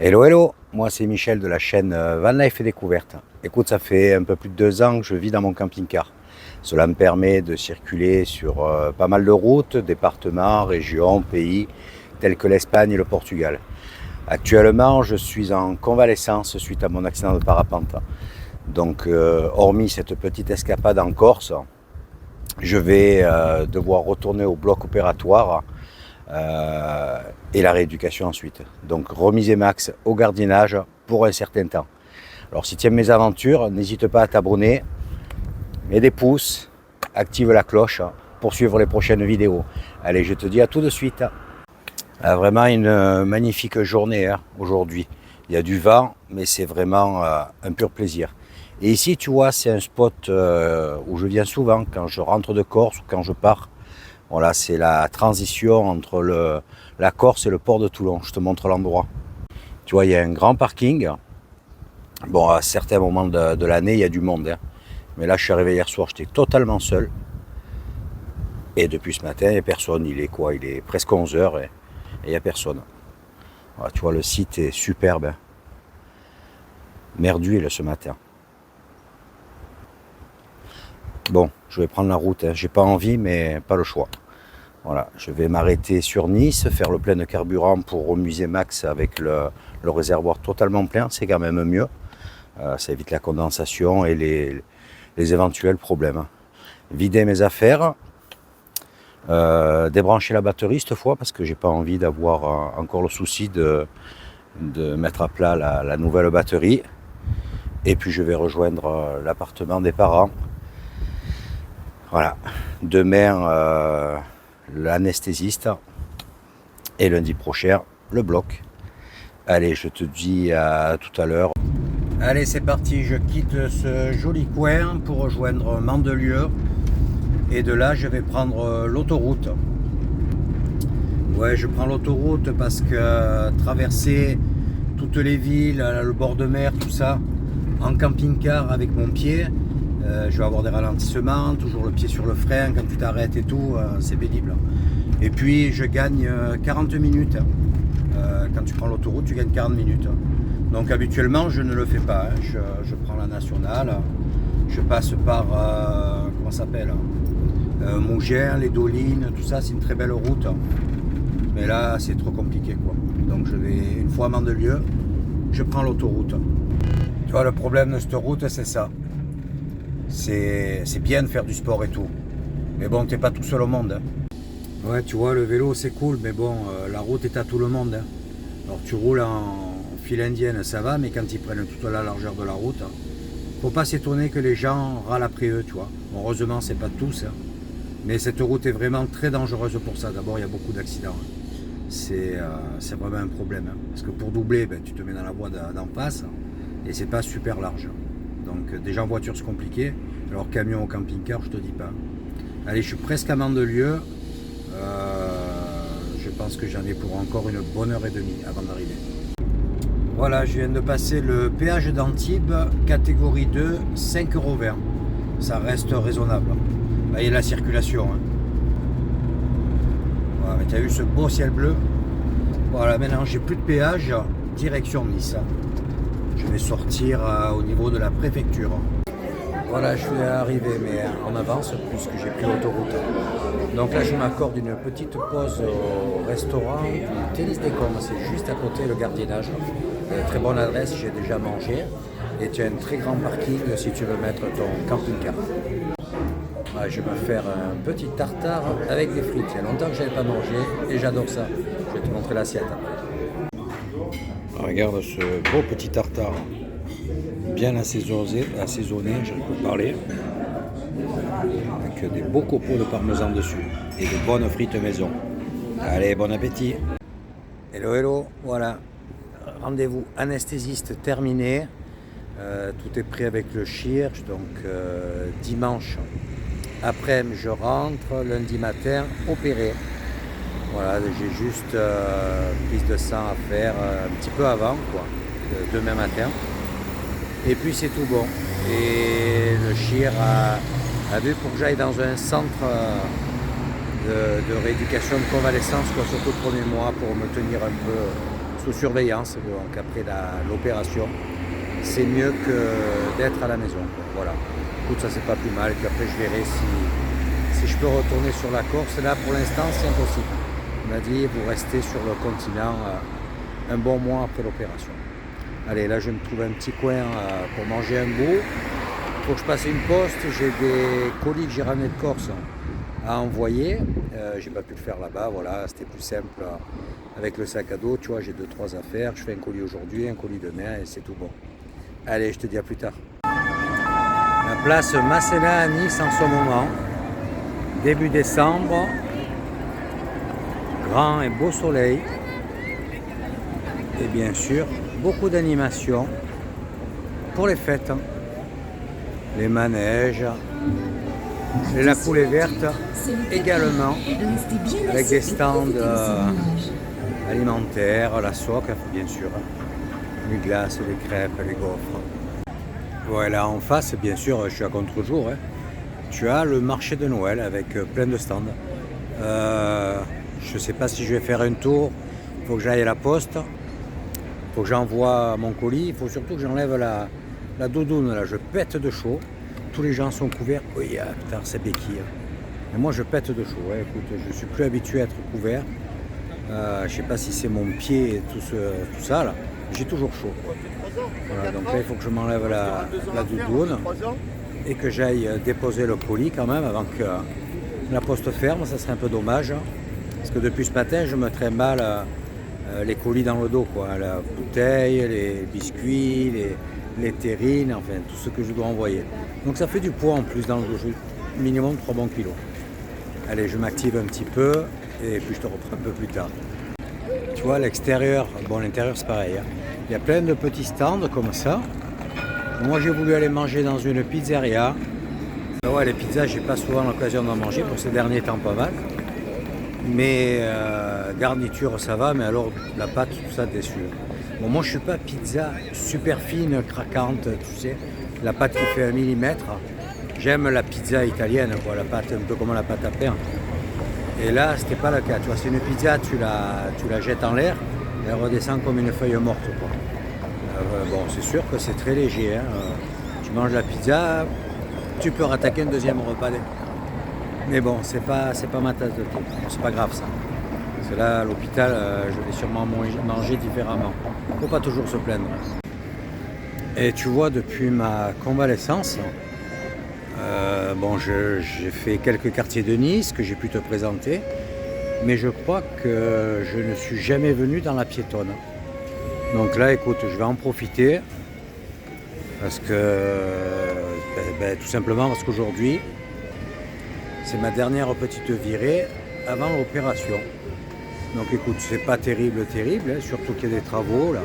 Hello, hello, moi c'est Michel de la chaîne Van Life et Découverte. Écoute, ça fait un peu plus de 2 ans que je vis dans mon camping-car. Cela me permet de circuler sur pas mal de routes, départements, régions, pays, tels que l'Espagne et le Portugal. Actuellement, je suis en convalescence suite à mon accident de parapente. Donc, hormis cette petite escapade en Corse, je vais devoir retourner au bloc opératoire et la rééducation ensuite. Donc remise max au gardiennage pour un certain temps. Alors si tu aimes mes aventures, n'hésite pas à t'abonner, mets des pouces, active la cloche pour suivre les prochaines vidéos. Allez, je te dis à tout de suite. Vraiment une magnifique journée aujourd'hui. Il y a du vent, mais c'est vraiment un pur plaisir. Et ici, tu vois, c'est un spot où je viens souvent quand je rentre de Corse ou quand je pars. Voilà, c'est la transition entre la Corse et le port de Toulon. Je te montre l'endroit. Tu vois, il y a un grand parking. Bon, à certains moments de l'année, il y a du monde. Mais là, je suis arrivé hier soir, j'étais totalement seul. Et depuis ce matin, il n'y a personne. Il est quoi? Il est presque 11h et il n'y a personne. Voilà, tu vois, le site est superbe. Mer d'huile ce matin. Bon, je vais prendre la route. J'ai pas envie, mais pas le choix. Voilà, je vais m'arrêter sur Nice, faire le plein de carburant pour remuser max avec le réservoir totalement plein, c'est quand même mieux. Ça évite la condensation et les éventuels problèmes. Vider mes affaires, débrancher la batterie cette fois parce que j'ai pas envie d'avoir encore le souci de mettre à plat la nouvelle batterie. Et puis je vais rejoindre l'appartement des parents. Voilà, demain l'anesthésiste et lundi prochain le bloc. Allez, je te dis à tout à l'heure. Allez, c'est parti, je quitte ce joli coin pour rejoindre Mandelieu et de là je vais prendre l'autoroute. Ouais, je prends l'autoroute parce que traverser toutes les villes, le bord de mer, tout ça, en camping-car avec mon pied, je vais avoir des ralentissements, toujours le pied sur le frein quand tu t'arrêtes et tout, c'est pénible. Et puis je gagne 40 minutes. Quand tu prends l'autoroute, tu gagnes 40 minutes. Donc habituellement, je ne le fais pas. Je prends la nationale, je passe par, comment ça s'appelle, Mougins, les Dolines, tout ça, c'est une très belle route. Mais là, c'est trop compliqué, quoi. Donc je vais, une fois à Mandelieu, je prends l'autoroute. Tu vois, le problème de cette route, c'est ça. C'est bien de faire du sport et tout. Mais bon, t'es pas tout seul au monde. Ouais, tu vois, le vélo, c'est cool, mais bon, la route est à tout le monde. Alors tu roules en file indienne, ça va, mais quand ils prennent toute la largeur de la route, faut pas s'étonner que les gens râlent après eux, tu vois. Heureusement, c'est pas tous, mais cette route est vraiment très dangereuse pour ça. D'abord, il y a beaucoup d'accidents. C'est vraiment un problème. Parce que pour doubler, ben, tu te mets dans la voie d'en face, et c'est pas super large. Donc déjà en voiture c'est compliqué, alors camion au camping-car je te dis pas. Allez, je suis presque à Mandelieu, je pense que j'en ai pour encore une bonne heure et demie avant d'arriver. Voilà, je viens de passer le péage d'Antibes, catégorie 2, 5,20 €. Ça reste raisonnable. Là il y a la circulation. Voilà, mais tu as vu ce beau ciel bleu. Voilà, maintenant j'ai plus de péage, direction Nice. Je vais sortir au niveau de la préfecture. Voilà, je suis arrivé, mais en avance, puisque j'ai pris l'autoroute. Donc là, je m'accorde une petite pause au restaurant du Tennis des Combes. C'est juste à côté le gardiennage. Très bonne adresse, j'ai déjà mangé. Et tu as un très grand parking si tu veux mettre ton camping-car. Voilà, je vais me faire un petit tartare avec des frites. Il y a longtemps que je n'avais pas mangé et j'adore ça. Je vais te montrer l'assiette après. Regarde ce beau petit tartare, bien assaisonné, je peux parler, avec des beaux copeaux de parmesan dessus et de bonnes frites maison. Allez, bon appétit. Hello, hello, voilà, rendez-vous anesthésiste terminé, tout est prêt avec le chirurgien, donc dimanche après-midi je rentre, lundi matin opéré. Voilà, j'ai juste prise de sang à faire un petit peu avant, quoi, demain matin. Et puis c'est tout bon. Et le chir a vu pour que j'aille dans un centre de rééducation de convalescence, quoi, surtout le premier mois, pour me tenir un peu sous surveillance. Donc après l'opération, c'est mieux que d'être à la maison. Voilà. Écoute, ça c'est pas plus mal. Et puis après, je verrai si je peux retourner sur la Corse. Là, pour l'instant, c'est impossible. On m'a dit, vous restez sur le continent un bon mois après l'opération. Allez, là, je vais me trouver un petit coin pour manger un bout. Il faut que je passe une poste. J'ai des colis que j'ai ramenés de Corse à envoyer. J'ai pas pu le faire là-bas. Voilà, c'était plus simple avec le sac à dos. Tu vois, j'ai 2-3 affaires. Je fais un colis aujourd'hui, un colis demain et c'est tout bon. Allez, je te dis à plus tard. La place Masséna à Nice en ce moment. Début décembre. Grand et beau soleil. Et bien sûr, beaucoup d'animations pour les fêtes. Les manèges, la coulée verte également, avec des stands alimentaires, la soque bien sûr, les glaces, les crêpes, les gaufres. Voilà, en face, bien sûr, je suis à contre-jour, hein. Tu as le marché de Noël avec plein de stands. Je ne sais pas si je vais faire un tour, il faut que j'aille à la poste. Il faut que j'envoie mon colis, il faut surtout que j'enlève la doudoune, là, je pète de chaud. Tous les gens sont couverts. Oui, putain, c'est béquille. Et moi, je pète de chaud. Ouais. Écoute, je suis plus habitué à être couvert. Je sais pas si c'est mon pied et tout ça, là. J'ai toujours chaud. Voilà, donc là, il faut que je m'enlève la doudoune et que j'aille déposer le colis quand même avant que la poste ferme. Ça serait un peu dommage. Parce que depuis ce matin, je me trimballe les colis dans le dos, quoi. La bouteille, les biscuits, les terrines, enfin tout ce que je dois envoyer. Donc ça fait du poids en plus dans le dos, minimum 3 bons kilos. Allez, je m'active un petit peu et puis je te reprends un peu plus tard. Tu vois, l'extérieur, bon l'intérieur c'est pareil, hein. Il y a plein de petits stands comme ça. Moi j'ai voulu aller manger dans une pizzeria. Ouais, les pizzas, j'ai pas souvent l'occasion d'en manger, pour ces derniers temps pas mal. Mais garniture ça va, mais alors la pâte, tout ça déçu. Bon, moi je suis pas pizza super fine, craquante, tu sais, la pâte qui fait 1 millimètre. J'aime la pizza italienne, quoi, la pâte un peu comme la pâte à pain. Et là c'était pas le cas, tu vois, c'est une pizza, tu la jettes en l'air, elle redescend comme une feuille morte, quoi. Bon, c'est sûr que c'est très léger, hein. Tu manges la pizza, tu peux rattaquer un deuxième repas. Mais bon, c'est pas ma tasse de thé. Bon, c'est pas grave ça. Parce que là, à l'hôpital, je vais sûrement manger différemment. Faut pas toujours se plaindre. Et tu vois, depuis ma convalescence, bon, j'ai fait quelques quartiers de Nice que j'ai pu te présenter. Mais je crois que je ne suis jamais venu dans la piétonne. Donc là, écoute, je vais en profiter. Parce que, tout simplement parce qu'aujourd'hui, c'est ma dernière petite virée avant l'opération. Donc écoute, c'est pas terrible, hein, surtout qu'il y a des travaux là.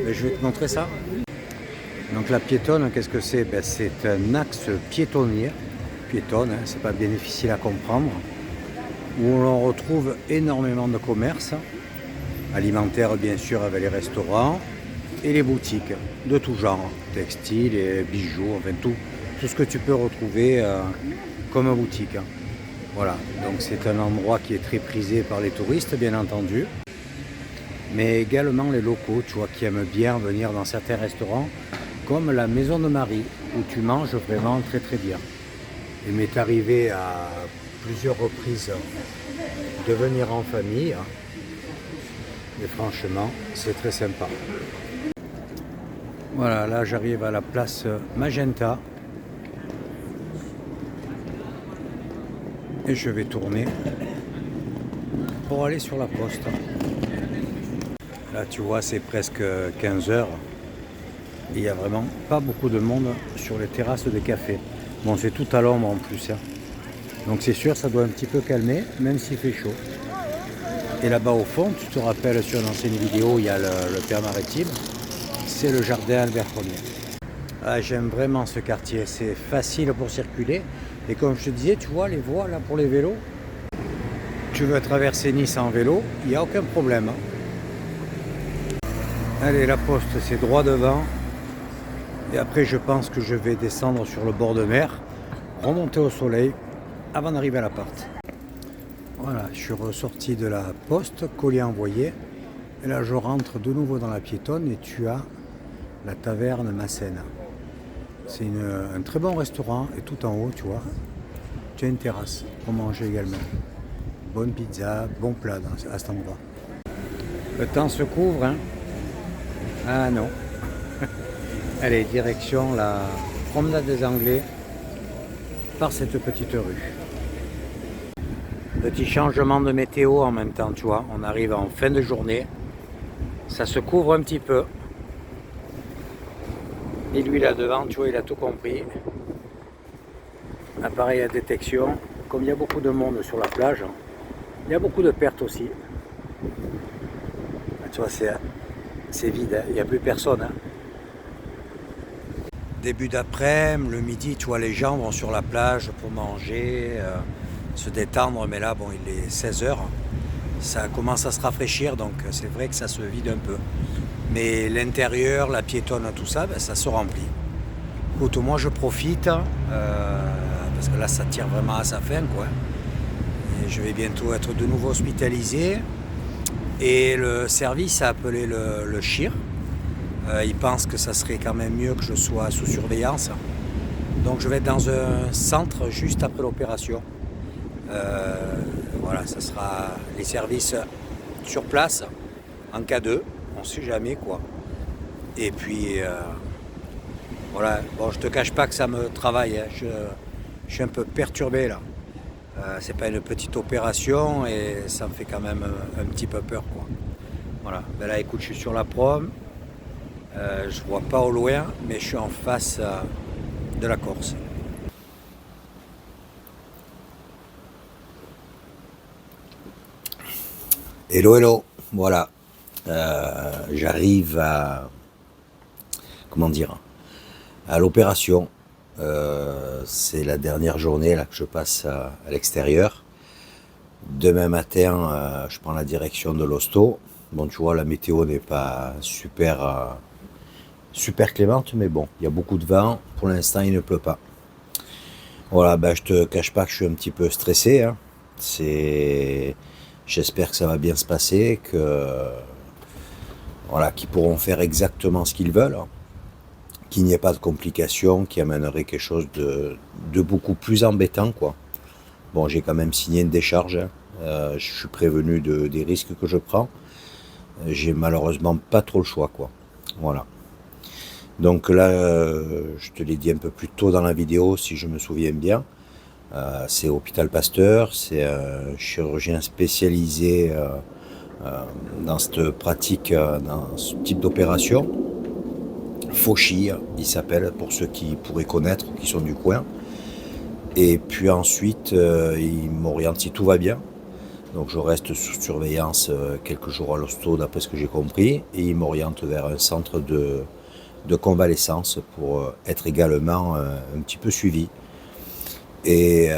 Mais je vais te montrer ça. Donc la piétonne, qu'est-ce que c'est? C'est un axe piétonnier. Piétonne, hein, c'est pas bien difficile à comprendre. Où l'on retrouve énormément de commerces. Alimentaires bien sûr avec les restaurants. Et les boutiques de tout genre. Textiles et bijoux, enfin tout ce que tu peux retrouver comme boutique. Voilà, donc c'est un endroit qui est très prisé par les touristes, bien entendu, mais également les locaux, tu vois, qui aiment bien venir dans certains restaurants, comme la Maison de Marie, où tu manges vraiment très très bien. Il m'est arrivé à plusieurs reprises de venir en famille, et franchement, c'est très sympa. Voilà, là j'arrive à la place Magenta. Et je vais tourner pour aller sur la poste. Là tu vois, c'est presque 15h. Il n'y a vraiment pas beaucoup de monde sur les terrasses des cafés. Bon, c'est tout à l'ombre en plus, hein. Donc c'est sûr, ça doit un petit peu calmer, même s'il fait chaud. Et là-bas au fond, tu te rappelles sur une ancienne vidéo, il y a le Père Maritime. C'est le jardin Albert Ier. Ah, j'aime vraiment ce quartier, c'est facile pour circuler. Et comme je te disais, tu vois les voies là pour les vélos. Tu veux traverser Nice en vélo, il n'y a aucun problème. Allez, la poste c'est droit devant. Et après je pense que je vais descendre sur le bord de mer, remonter au soleil avant d'arriver à l'appart. Voilà, je suis ressorti de la poste, colis envoyé. Et là, je rentre de nouveau dans la piétonne et tu as la taverne Massena. C'est un très bon restaurant et tout en haut, tu vois, tu as une terrasse pour manger également. Bonne pizza, bon plat à cet endroit. Le temps se couvre, hein? Ah non. Allez, direction la promenade des Anglais par cette petite rue. Petit changement de météo en même temps, tu vois. On arrive en fin de journée. Ça se couvre un petit peu. Et lui là devant, tu vois, il a tout compris. Appareil à détection. Comme il y a beaucoup de monde sur la plage, il y a beaucoup de pertes aussi. Tu vois, c'est vide, hein. Il n'y a plus personne. Hein. Début d'après-midi, le midi, tu vois, les gens vont sur la plage pour manger, se détendre. Mais là, bon, il est 16 h. Ça commence à se rafraîchir, donc c'est vrai que ça se vide un peu. Mais l'intérieur, la piétonne, tout ça, ben, ça se remplit. Écoute, moi je profite, parce que là ça tire vraiment à sa fin, quoi. Et je vais bientôt être de nouveau hospitalisé. Et le service a appelé le CHIR. Il pense que ça serait quand même mieux que je sois sous surveillance. Donc je vais être dans un centre juste après l'opération. Voilà, ça sera les services sur place en cas de, on ne sait jamais quoi. Et puis voilà, bon, je te cache pas que ça me travaille, hein. Je suis un peu perturbé là. C'est pas une petite opération et ça me fait quand même un petit peu peur, quoi. Voilà, ben là écoute, je suis sur la prom, je vois pas au loin, mais je suis en face de la Corse. Hello, hello, voilà. J'arrive à, comment dire, à l'opération. C'est la dernière journée là que je passe à l'extérieur. Demain matin, je prends la direction de l'hosto. Bon, tu vois, la météo n'est pas super clémente, mais bon, il y a beaucoup de vent. Pour l'instant, il ne pleut pas. Voilà, ben, je te cache pas que je suis un petit peu stressé. Hein. J'espère que ça va bien se passer, voilà, qu'ils pourront faire exactement ce qu'ils veulent, hein. Qu'il n'y ait pas de complications, qui amènerait quelque chose de beaucoup plus embêtant, quoi. Bon, j'ai quand même signé une décharge, hein. Je suis prévenu des risques que je prends. J'ai malheureusement pas trop le choix, quoi. Voilà. Donc là, je te l'ai dit un peu plus tôt dans la vidéo, si je me souviens bien. C'est Hôpital Pasteur, c'est un chirurgien spécialisé dans cette pratique, dans ce type d'opération. Fauchi, il s'appelle, pour ceux qui pourraient connaître, qui sont du coin. Et puis ensuite, il m'oriente si tout va bien. Donc je reste sous surveillance quelques jours à l'hosto, d'après ce que j'ai compris. Et il m'oriente vers un centre de convalescence pour être également un petit peu suivi. Et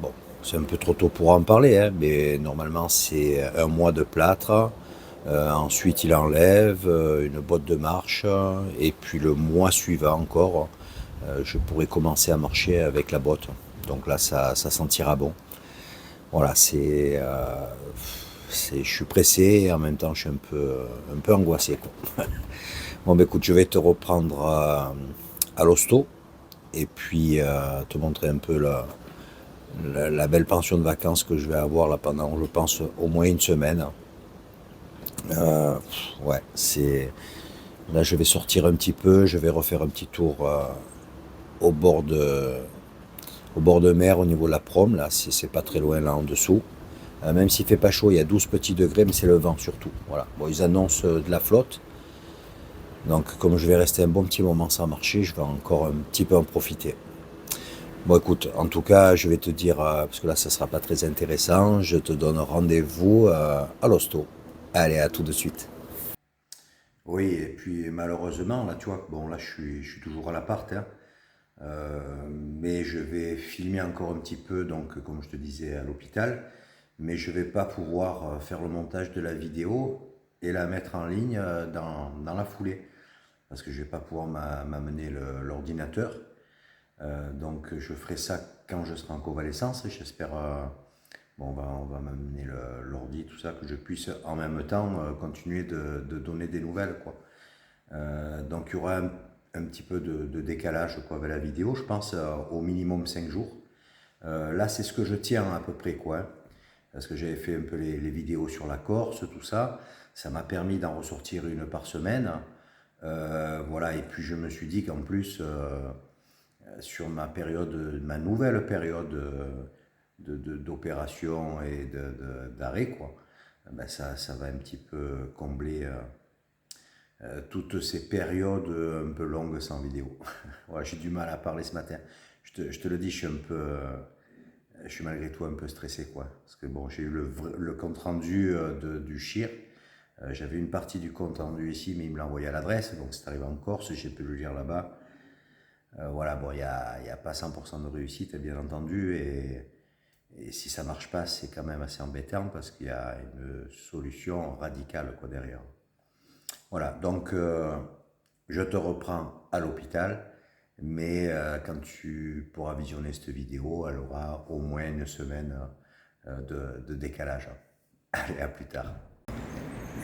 bon, c'est un peu trop tôt pour en parler, hein, mais normalement c'est un mois de plâtre. Ensuite il enlève une botte de marche. Et puis le mois suivant encore, je pourrais commencer à marcher avec la botte. Donc là ça sentira bon. Voilà, je suis pressé et en même temps je suis un peu angoissé, quoi. Bon, bah, écoute, je vais te reprendre à l'hosto et puis te montrer un peu la belle pension de vacances que je vais avoir là pendant, je pense, au moins une semaine. Ouais, là je vais sortir un petit peu, je vais refaire un petit tour au bord de mer au niveau de la prom, là, c'est pas très loin là en dessous. Même s'il fait pas chaud, il y a 12 petits degrés, mais c'est le vent surtout. Voilà. Bon, ils annoncent de la flotte. Donc comme je vais rester un bon petit moment sans marcher, je vais encore un petit peu en profiter. Bon écoute, en tout cas, je vais te dire, parce que là ça sera pas très intéressant, je te donne rendez-vous à l'hosto. Allez, à tout de suite. Oui, et puis malheureusement, là tu vois, bon là je suis toujours à l'appart, hein. Mais je vais filmer encore un petit peu, donc comme je te disais, à l'hôpital. Mais je vais pas pouvoir faire le montage de la vidéo et la mettre en ligne dans la foulée. Parce que je vais pas pouvoir m'amener l'ordinateur. Donc je ferai ça quand je serai en convalescence. J'espère Bon, on va m'amener l'ordi, tout ça, que je puisse en même temps continuer de donner des nouvelles, quoi. Donc il y aura un petit peu de décalage quoi, avec la vidéo, je pense au minimum 5 jours. Là, c'est ce que je tiens à peu près, quoi. Hein, parce que j'avais fait un peu les vidéos sur la Corse, tout ça. Ça m'a permis d'en ressortir une par semaine. Voilà, et puis je me suis dit qu'en plus, sur ma nouvelle période d'opération et d'arrêt, quoi, ben ça va un petit peu combler toutes ces périodes un peu longues sans vidéo. Ouais, j'ai du mal à parler ce matin. Je te le dis, je suis malgré tout un peu stressé, quoi. Parce que bon, j'ai eu le compte rendu du CHIR. J'avais une partie du compte rendu ici, mais il me l'a envoyé à l'adresse, donc c'est arrivé en Corse, j'ai pu le lire là-bas. Voilà, bon, il y a pas 100% de réussite, bien entendu, et si ça marche pas, c'est quand même assez embêtant parce qu'il y a une solution radicale, quoi, derrière. Voilà, donc je te reprends à l'hôpital, mais quand tu pourras visionner cette vidéo, elle aura au moins une semaine de décalage. Allez, à plus tard.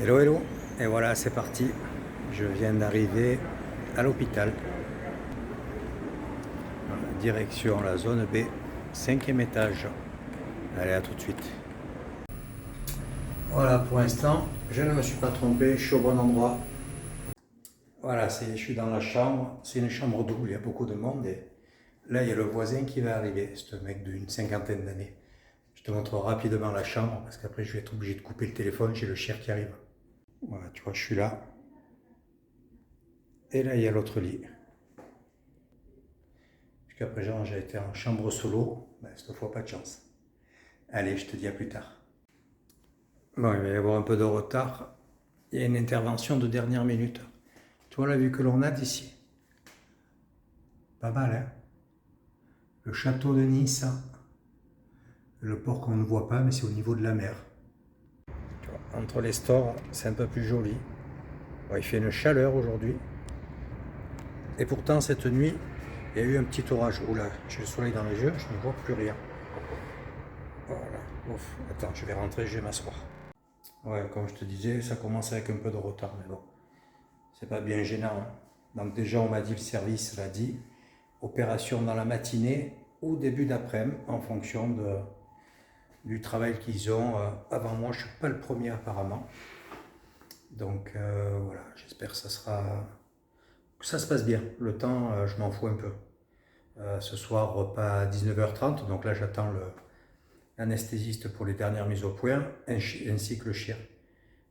Hello, hello, et voilà, c'est parti. Je viens d'arriver à l'hôpital. Direction la zone B, 5e étage. Allez, à tout de suite. Voilà, pour l'instant, je ne me suis pas trompé, je suis au bon endroit. Voilà, je suis dans la chambre, c'est une chambre double, il y a beaucoup de monde et là il y a le voisin qui va arriver, c'est un mec d'une cinquantaine d'années. Je te montre rapidement la chambre parce qu'après je vais être obligé de couper le téléphone, j'ai le chien qui arrive. Voilà, tu vois, je suis là. Et là il y a l'autre lit. Jusqu'à présent j'ai été en chambre solo, mais cette fois pas de chance. Allez, je te dis à plus tard. Bon, il va y avoir un peu de retard. Il y a une intervention de dernière minute. Tu vois la vue que l'on a d'ici? Pas mal, hein? Le château de Nice, le port qu'on ne voit pas, mais c'est au niveau de la mer. Tu vois, entre les stores, c'est un peu plus joli. Bon, il fait une chaleur aujourd'hui. Et pourtant, cette nuit, il y a eu un petit orage. Oula, j'ai le soleil dans les yeux, je ne vois plus rien. Voilà. Ouf. Attends, je vais rentrer, je vais m'asseoir. Ouais, comme je te disais, ça commence avec un peu de retard, mais bon, c'est pas bien gênant. Hein. Donc déjà, on m'a dit, le service l'a dit, opération dans la matinée ou début d'après-midi, en fonction du travail qu'ils ont. Avant moi, je ne suis pas le premier apparemment. Donc voilà, j'espère que que ça se passe bien. Le temps, je m'en fous un peu. Ce soir, repas à 19h30, donc là j'attends l'anesthésiste pour les dernières mises au point, ainsi que le chir.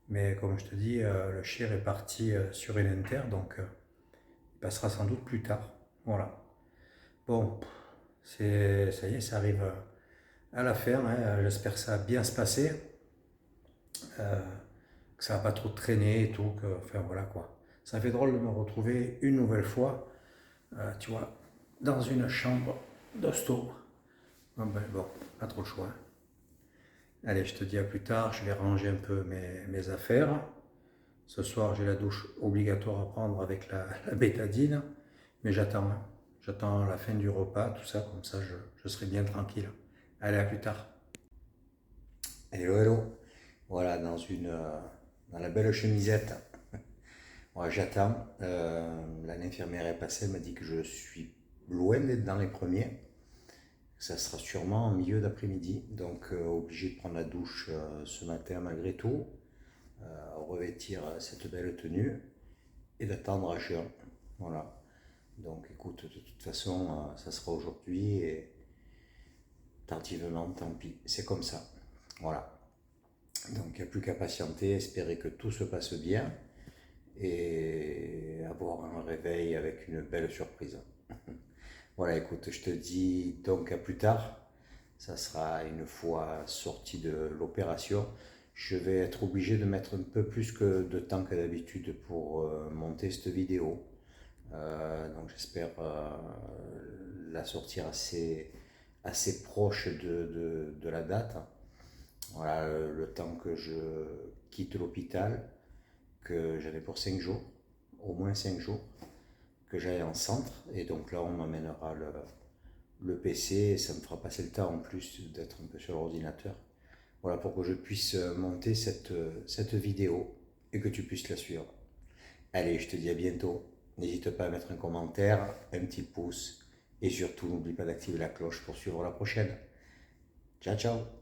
Mais comme je te dis, le chir est parti sur une inter, donc il passera sans doute plus tard. Voilà. Bon, ça y est, ça arrive à la fin. Hein. J'espère que ça va bien se passer, que ça va pas trop traîner et tout. Enfin voilà quoi. Ça fait drôle de me retrouver une nouvelle fois, tu vois, dans une chambre d'hosto. Bon, pas trop le choix. Hein. Allez, je te dis à plus tard, je vais ranger un peu mes affaires. Ce soir, j'ai la douche obligatoire à prendre avec la bétadine, mais j'attends. Hein. J'attends la fin du repas, tout ça, comme ça je serai bien tranquille. Allez, à plus tard. Hello, hello. Voilà, dans la belle chemisette. Voilà, j'attends. L'infirmière est passée, elle m'a dit que je suis loin d'être dans les premiers. Ça sera sûrement en milieu d'après-midi, donc obligé de prendre la douche ce matin malgré tout, revêtir cette belle tenue et d'attendre à juin. Voilà. Donc écoute, de toute façon, ça sera aujourd'hui et tardivement, tant pis, c'est comme ça. Voilà. Donc il n'y a plus qu'à patienter, espérer que tout se passe bien et avoir un réveil avec une belle surprise. Voilà, écoute, je te dis donc à plus tard. Ça sera une fois sorti de l'opération. Je vais être obligé de mettre un peu plus de temps que d'habitude pour monter cette vidéo. Donc j'espère la sortir assez proche de la date. Voilà, le temps que je quitte l'hôpital, que j'avais pour 5 jours, au moins 5 jours, que j'aille en centre. Et donc là, on m'amènera le PC et ça me fera passer le temps en plus d'être un peu sur l'ordinateur. Voilà, pour que je puisse monter cette vidéo et que tu puisses la suivre. Allez, je te dis à bientôt. N'hésite pas à mettre un commentaire, un petit pouce et surtout n'oublie pas d'activer la cloche pour suivre la prochaine. Ciao ciao.